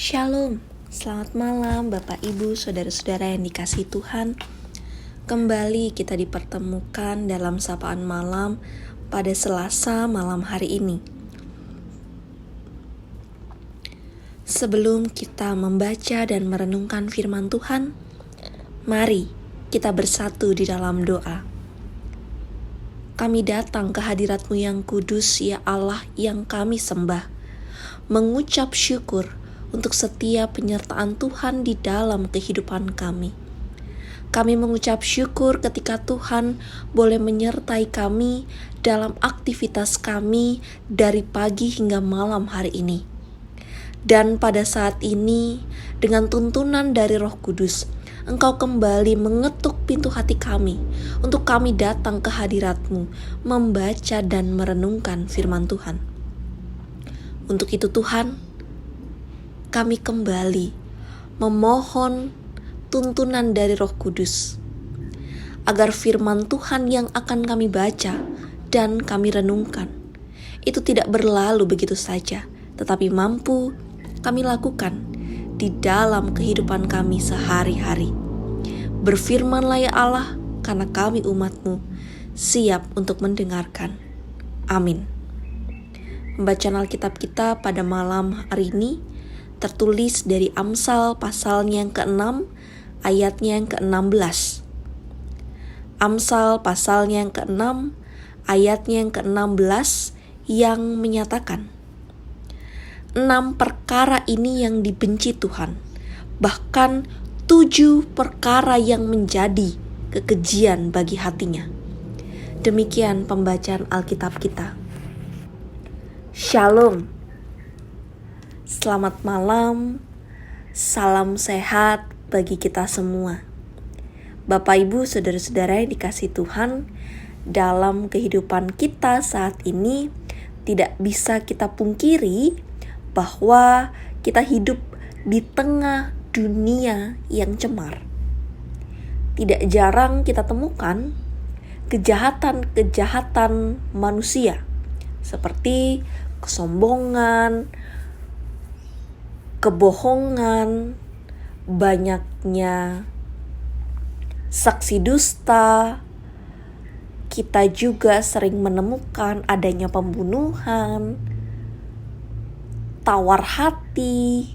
Shalom, selamat malam Bapak Ibu, Saudara-saudara yang dikasihi Tuhan. Kembali kita dipertemukan dalam sapaan malam pada Selasa malam hari ini. Sebelum kita membaca dan merenungkan firman Tuhan, mari kita bersatu di dalam doa. Kami datang ke hadirat-Mu yang kudus, ya Allah yang kami sembah, mengucap syukur untuk setiap penyertaan Tuhan di dalam kehidupan kami. Kami mengucap syukur ketika Tuhan boleh menyertai kami dalam aktivitas kami dari pagi hingga malam hari ini. Dan pada saat ini, dengan tuntunan dari Roh Kudus, Engkau kembali mengetuk pintu hati kami untuk kami datang ke hadirat-Mu, membaca dan merenungkan firman Tuhan. Untuk itu Tuhan, kami kembali memohon tuntunan dari Roh Kudus, agar firman Tuhan yang akan kami baca dan kami renungkan, itu tidak berlalu begitu saja, tetapi mampu kami lakukan di dalam kehidupan kami sehari-hari. Berfirmanlah ya Allah, karena kami umat-Mu siap untuk mendengarkan. Amin. Pembacaan Alkitab kita pada malam hari ini tertulis dari Amsal pasalnya yang ke-6, ayatnya yang ke-16. Amsal pasalnya yang ke-6, ayatnya yang ke-16 yang menyatakan, 6 perkara ini yang dibenci Tuhan, bahkan 7 perkara yang menjadi kekejian bagi hatinya. Demikian pembacaan Alkitab kita. Shalom. Selamat malam, salam sehat bagi kita semua. Bapak Ibu, Saudara-saudara yang dikasihi Tuhan, dalam kehidupan kita saat ini tidak bisa kita pungkiri bahwa kita hidup di tengah dunia yang cemar. Tidak jarang kita temukan kejahatan-kejahatan manusia seperti kesombongan, kebohongan, banyaknya saksi dusta. Kita juga sering menemukan adanya pembunuhan, tawar hati,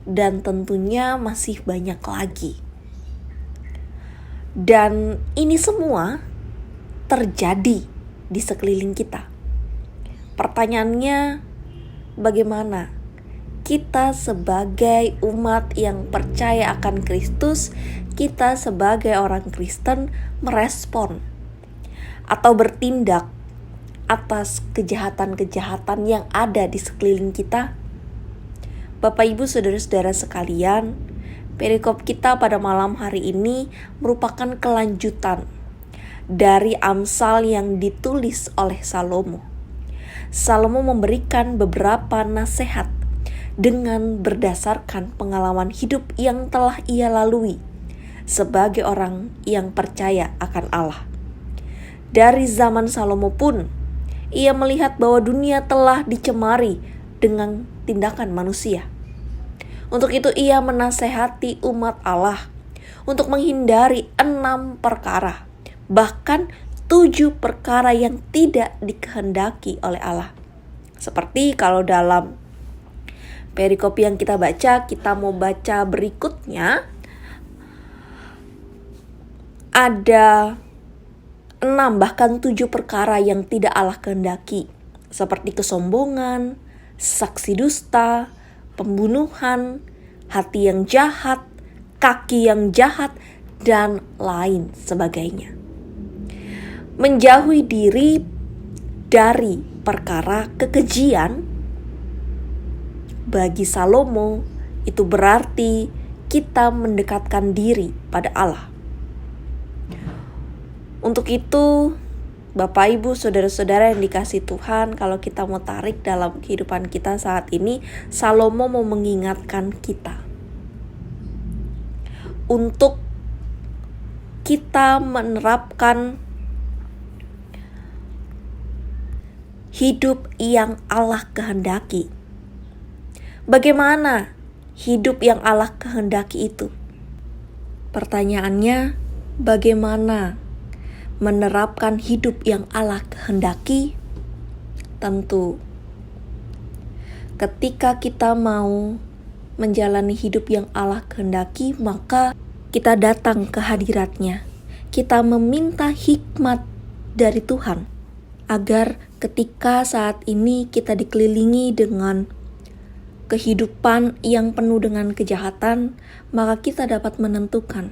dan tentunya masih banyak lagi. Dan ini semua terjadi di sekeliling kita. Pertanyaannya, bagaimana kita sebagai umat yang percaya akan Kristus, kita sebagai orang Kristen merespon atau bertindak atas kejahatan-kejahatan yang ada di sekeliling kita? Bapak Ibu Saudara-saudara sekalian, perikop kita pada malam hari ini merupakan kelanjutan dari Amsal yang ditulis oleh Salomo. Salomo memberikan beberapa nasihat dengan berdasarkan pengalaman hidup yang telah ia lalui sebagai orang yang percaya akan Allah. Dari zaman Salomo pun, ia melihat bahwa dunia telah dicemari dengan tindakan manusia. Untuk itu ia menasehati umat Allah untuk menghindari 6 perkara, bahkan 7 perkara yang tidak dikehendaki oleh Allah. Seperti kalau dalam perikop yang kita baca, kita mau baca berikutnya, ada 6 bahkan 7 perkara yang tidak Allah kehendaki, seperti kesombongan, saksi dusta, pembunuhan, hati yang jahat, kaki yang jahat, dan lain sebagainya. Menjauhi diri dari perkara kekejian bagi Salomo itu berarti kita mendekatkan diri pada Allah. Untuk itu, Bapak Ibu Saudara-saudara yang dikasihi Tuhan, kalau kita mau tarik dalam kehidupan kita saat ini, Salomo mau mengingatkan kita untuk kita menerapkan hidup yang Allah kehendaki. Bagaimana hidup yang Allah kehendaki itu? Pertanyaannya, bagaimana menerapkan hidup yang Allah kehendaki? Tentu, ketika kita mau menjalani hidup yang Allah kehendaki, maka kita datang ke hadirat-Nya. Kita meminta hikmat dari Tuhan, agar ketika saat ini kita dikelilingi dengan kehidupan yang penuh dengan kejahatan, maka kita dapat menentukan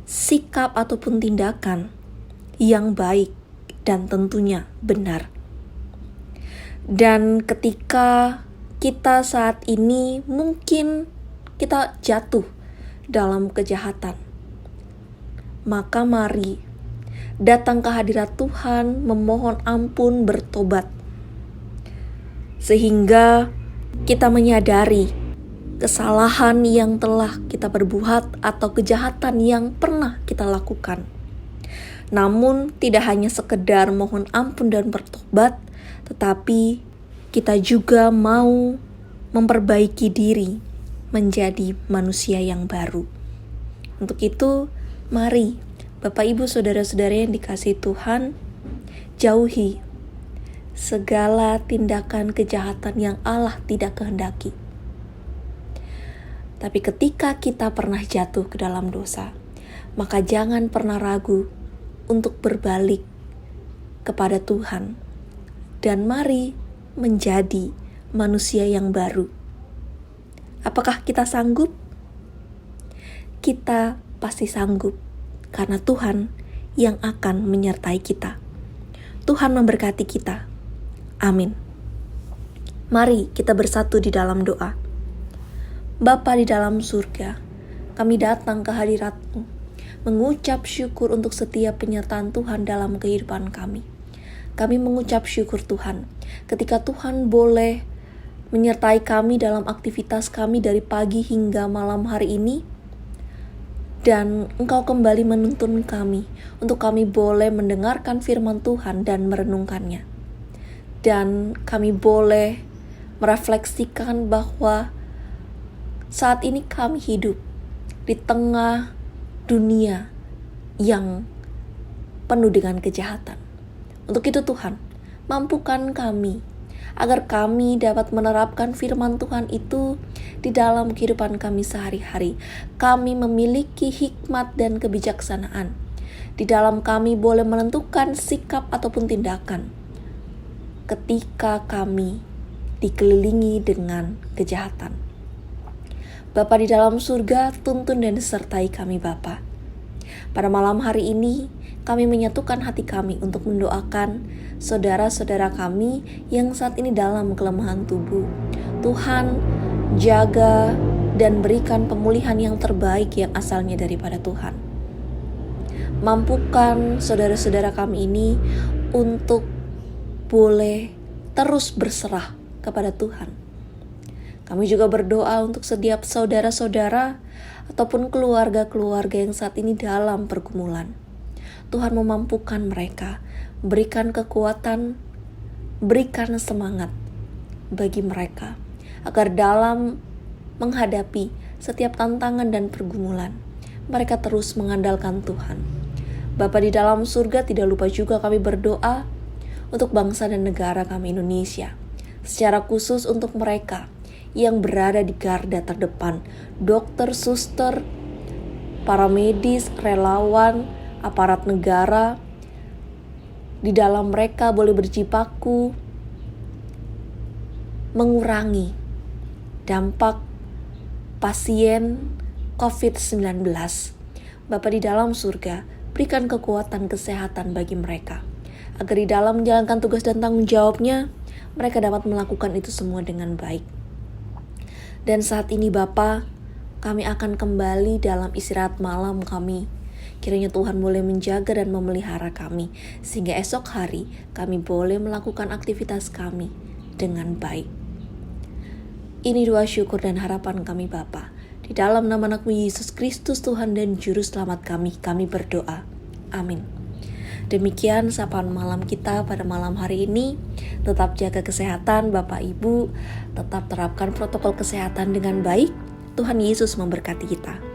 sikap ataupun tindakan yang baik dan tentunya benar. Dan ketika kita saat ini mungkin kita jatuh dalam kejahatan, maka mari datang ke hadirat Tuhan, memohon ampun, bertobat, sehingga kita menyadari kesalahan yang telah kita perbuat atau kejahatan yang pernah kita lakukan. Namun tidak hanya sekedar mohon ampun dan bertobat, tetapi kita juga mau memperbaiki diri menjadi manusia yang baru. Untuk itu, mari Bapak Ibu Saudara-saudara yang dikasihi Tuhan, jauhi segala tindakan kejahatan yang Allah tidak kehendaki. Tapi ketika kita pernah jatuh ke dalam dosa, maka jangan pernah ragu untuk berbalik kepada Tuhan. Dan mari menjadi manusia yang baru. Apakah kita sanggup? Kita pasti sanggup, karena Tuhan yang akan menyertai kita. Tuhan memberkati kita. Amin. Mari kita bersatu di dalam doa. Bapa di dalam surga, kami datang ke hadirat-Mu, mengucap syukur untuk setiap penyertaan Tuhan dalam kehidupan kami. Kami mengucap syukur Tuhan, ketika Tuhan boleh menyertai kami dalam aktivitas kami dari pagi hingga malam hari ini, dan Engkau kembali menuntun kami untuk kami boleh mendengarkan firman Tuhan dan merenungkannya. Dan kami boleh merefleksikan bahwa saat ini kami hidup di tengah dunia yang penuh dengan kejahatan. Untuk itu Tuhan, mampukan kami agar kami dapat menerapkan firman Tuhan itu di dalam kehidupan kami sehari-hari. Kami memiliki hikmat dan kebijaksanaan. Di dalam kami boleh menentukan sikap ataupun tindakan ketika kami dikelilingi dengan kejahatan. Bapa di dalam surga, tuntun dan sertai kami Bapa. Pada malam hari ini, kami menyatukan hati kami untuk mendoakan saudara-saudara kami yang saat ini dalam kelemahan tubuh. Tuhan, jaga dan berikan pemulihan yang terbaik yang asalnya daripada Tuhan. Mampukan saudara-saudara kami ini untuk boleh terus berserah kepada Tuhan. Kami juga berdoa untuk setiap saudara-saudara ataupun keluarga-keluarga yang saat ini dalam pergumulan. Tuhan memampukan mereka, berikan kekuatan, berikan semangat bagi mereka, agar dalam menghadapi setiap tantangan dan pergumulan, mereka terus mengandalkan Tuhan. Bapa di dalam surga, tidak lupa juga kami berdoa untuk bangsa dan negara kami Indonesia, secara khusus untuk mereka yang berada di garda terdepan, dokter, suster, para medis, relawan, aparat negara. Di dalam mereka boleh berjibaku mengurangi dampak pasien COVID-19. Bapa di dalam surga, berikan kekuatan kesehatan bagi mereka, agar di dalam menjalankan tugas dan tanggung jawabnya, mereka dapat melakukan itu semua dengan baik. Dan saat ini Bapa, kami akan kembali dalam istirahat malam kami. Kiranya Tuhan boleh menjaga dan memelihara kami, sehingga esok hari kami boleh melakukan aktivitas kami dengan baik. Ini doa syukur dan harapan kami Bapa. Di dalam nama anak-Mu Yesus Kristus Tuhan dan Juru Selamat kami berdoa. Amin. Demikian sapaan malam kita pada malam hari ini. Tetap jaga kesehatan Bapak Ibu, tetap terapkan protokol kesehatan dengan baik, Tuhan Yesus memberkati kita.